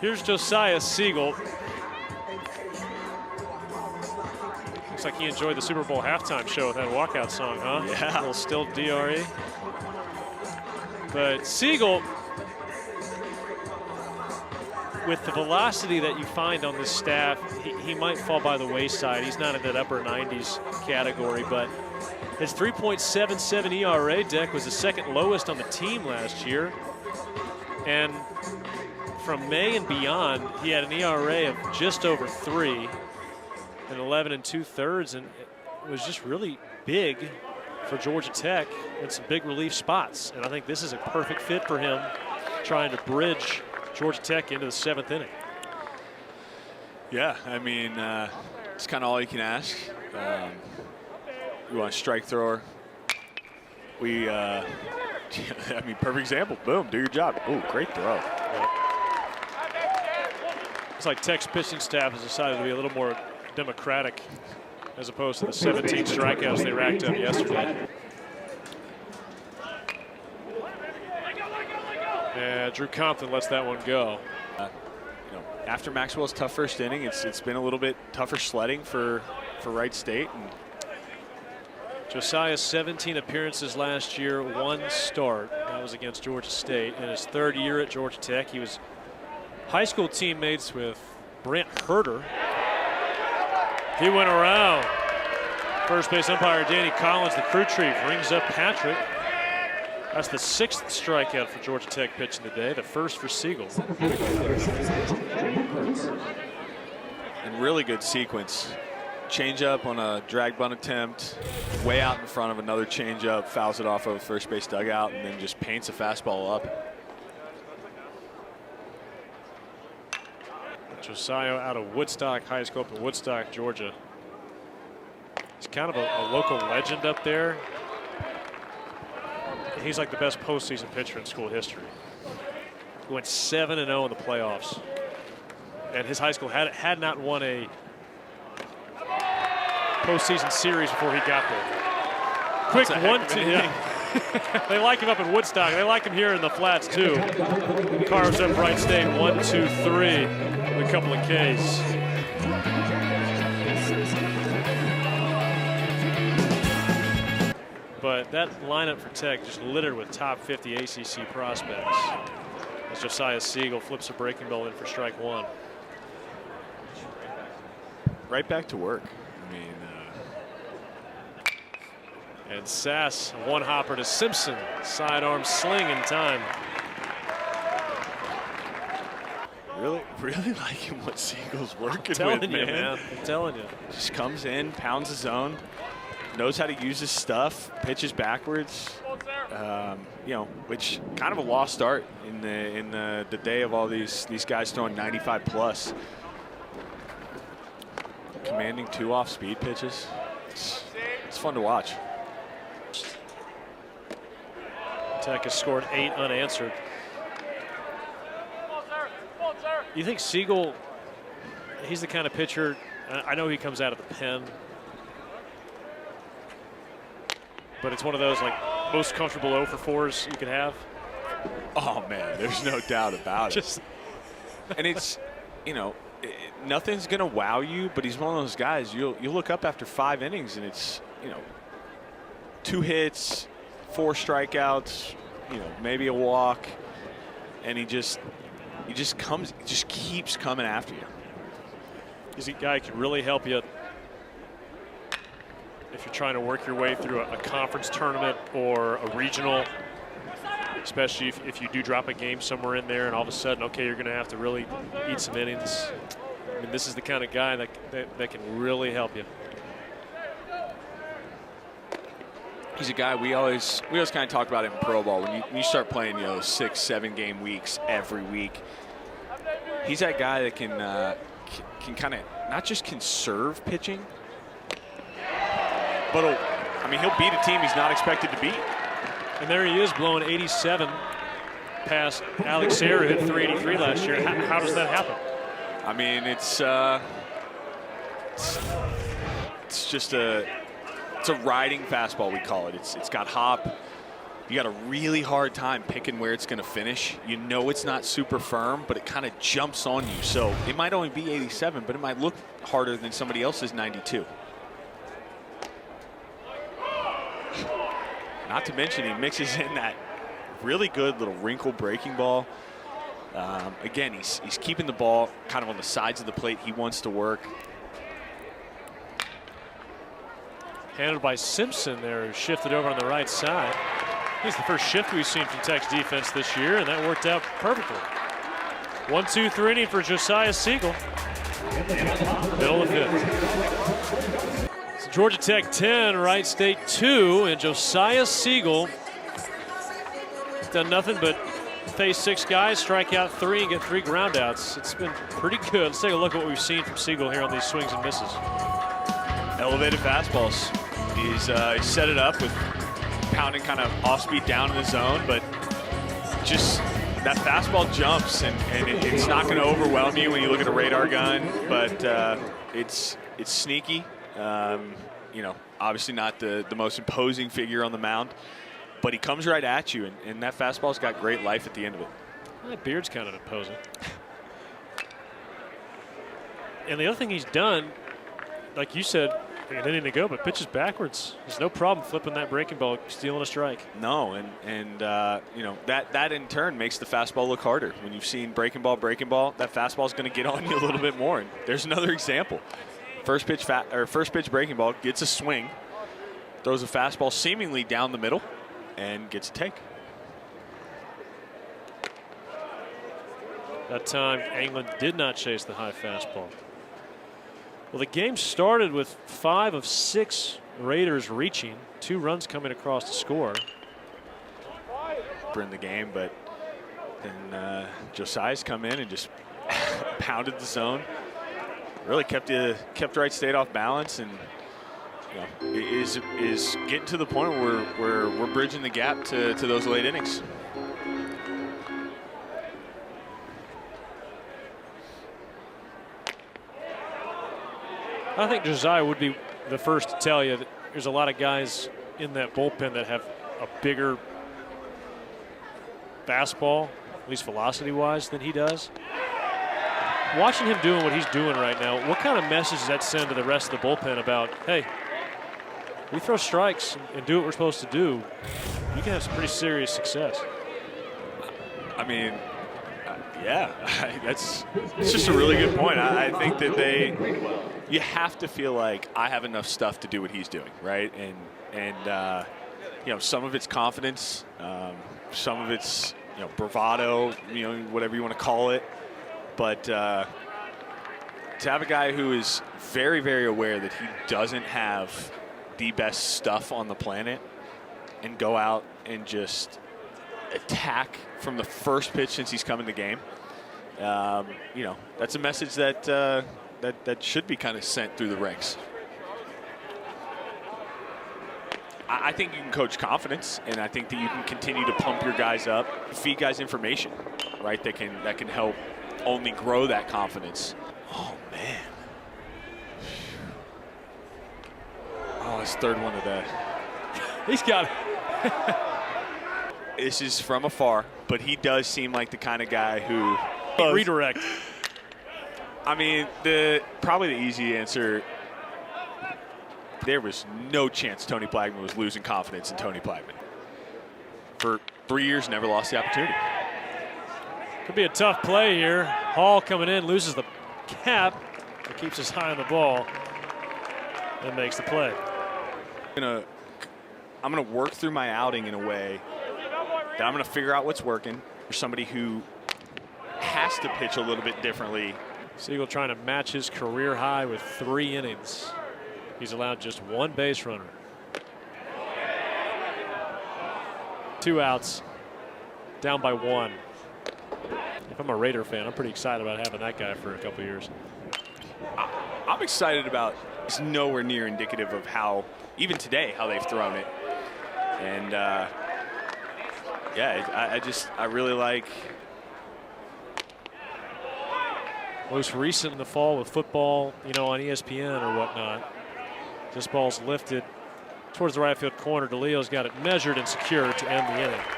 Here's Josiah Siegel. Looks like he enjoyed the Super Bowl halftime show with that walkout song, huh? Yeah. A little still DRE. But Siegel, with the velocity that you find on this staff, he might fall by the wayside. He's not in that upper 90s category, but his 3.77 ERA deck was the second lowest on the team last year. And from May and beyond, he had an ERA of just over 3 and 11 2/3, and it was just really big for Georgia Tech in some big relief spots. And I think this is a perfect fit for him, trying to bridge Georgia Tech into the 7th inning. Yeah, I mean, it's kind of all you can ask. You want a strike thrower? I mean, perfect example. Boom, do your job. Oh, great throw. Yeah. It's like Tech's pitching staff has decided to be a little more democratic as opposed to the 17 strikeouts they racked up yesterday. Yeah, Drew Compton lets that one go. After Maxwell's tough first inning, it's been a little bit tougher sledding for Wright State. And Josiah's 17 appearances last year, 1 start. That was against Georgia State. In his 3rd year at Georgia Tech, he was high school teammates with Brent Herter. He went around. First base umpire Danny Collins, the crew chief, rings up Patrick. That's the 6th strikeout for Georgia Tech pitching today, the 1st for Siegel. And really good sequence. Changeup on a drag bunt attempt, way out in front of another changeup, fouls it off of first base dugout, and then just paints a fastball up. Josiah out of Woodstock High School up in Woodstock, Georgia. He's kind of a local legend up there. He's like the best postseason pitcher in school history. He went 7-0 in the playoffs. And his high school had not won a postseason series before he got there. Quick 1-2. Yeah. They like him up in Woodstock. They like him here in the flats too. Carves up Wright State 1-2-3 with a couple of Ks. But that lineup for Tech just littered with top 50 ACC prospects. As Josiah Siegel flips a breaking ball in for strike 1. Right back to work. I mean, and Sass, one hopper to Simpson, sidearm sling in time. Really liking what Siegel's working Telling with, you, man. I'm telling you. Just comes in, pounds his zone, knows how to use his stuff, pitches backwards. You know, which kind of a lost start in the day of all these guys throwing 95 plus. Commanding 2 off-speed pitches. It's fun to watch. Tech has scored 8 unanswered. You think Siegel, he's the kind of pitcher, I know he comes out of the pen, but it's one of those like most comfortable 0 for 4s you could have? Oh man, there's no doubt about it. And it's, you know, nothing's gonna wow you, but he's one of those guys you'll look up after 5 innings and it's, you know, 2 hits, 4 strikeouts, you know, maybe a walk, and he just keeps coming after you. He's a guy who can really help you if you're trying to work your way through a conference tournament or a regional, especially if you do drop a game somewhere in there and all of a sudden, okay, you're going to have to really eat some innings. I mean, this is the kind of guy that can really help you. He's a guy we always kind of talk about it in pro ball. When you start playing, you know, 6-7 game weeks every week, he's that guy that can kind of not just conserve pitching, but he'll beat a team he's not expected to beat. And there he is blowing 87 past Alex Sayre, who hit 383 last year. How does that happen? I mean, it's just a riding fastball, we call it. It's got hop. you got a really hard time picking where it's going to finish. You know it's not super firm, but it kind of jumps on you. So it might only be 87, but it might look harder than somebody else's 92. Not to mention he mixes in that really good little wrinkle breaking ball. Again, he's keeping the ball kind of on the sides of the plate he wants to work. Handled by Simpson there, shifted over on the right side. He's the first shift we've seen from Tech's defense this year, and that worked out perfectly. 1-2-3 inning for Josiah Siegel. Middle of the fifth. So Georgia Tech 10, Wright State 2, and Josiah Siegel done nothing but face 6 guys, strike out 3, and get 3 groundouts. It's been pretty good. Let's take a look at what we've seen from Siegel here on these swings and misses. Elevated fastballs. He's set it up with pounding kind of off-speed down in the zone, but just that fastball jumps, and it's not going to overwhelm you when you look at a radar gun, but it's sneaky. You know, obviously not the most imposing figure on the mound, but he comes right at you, and that fastball's got great life at the end of it. That beard's kind of imposing. And the other thing he's done, like you said, an inning to go, but pitches backwards. There's no problem flipping that breaking ball, stealing a strike. No, and you know, that in turn makes the fastball look harder. When you've seen breaking ball, that fastball's going to get on you a little bit more. And there's another example. First pitch breaking ball gets a swing, throws a fastball seemingly down the middle, and gets a take. That time, England did not chase the high fastball. Well, the game started with 5 of 6 Raiders reaching, 2 runs coming across the score. In the game, but then Josiah's come in and just pounded the zone. Really kept Wright State off balance, and you know, is getting to the point where we're bridging the gap to those late innings. I think Josiah would be the first to tell you that there's a lot of guys in that bullpen that have a bigger fastball, at least velocity-wise, than he does. Watching him doing what he's doing right now, what kind of message does that send to the rest of the bullpen about, hey, we throw strikes and do what we're supposed to do, you can have some pretty serious success. I mean, yeah, it's just a really good point. I think that you have to feel like I have enough stuff to do what he's doing, right? And you know, some of it's confidence, some of it's, you know, bravado, you know, whatever you want to call it. But to have a guy who is very, very aware that he doesn't have the best stuff on the planet and go out and just attack from the first pitch since he's come in the game, you know, that's a message that that should be kind of sent through the ranks. I think you can coach confidence, and I think that you can continue to pump your guys up, feed guys information, right? That can help only grow that confidence. Oh man! Oh, his third one of the day. He's got it. This is from afar, but he does seem like the kind of guy who redirect. I mean, probably the easy answer. There was no chance Tony Plagman was losing confidence in Tony Plagman. For 3 years, never lost the opportunity. Could be a tough play here. Hall coming in, loses the cap, but keeps his eye on the ball and makes the play. I'm gonna work through my outing in a way that I'm gonna figure out what's working for somebody who has to pitch a little bit differently. Siegel trying to match his career high with 3 innings. He's allowed just 1 base runner. 2 outs, down by 1. If I'm a Raider fan, I'm pretty excited about having that guy for a couple years. I'm excited about. It's nowhere near indicative of how, even today, how they've thrown it. And yeah, I really like. Most recent in the fall with football, you know, on ESPN or whatnot. This ball's lifted towards the right field corner. DeLeo's got it measured and secured to end the inning.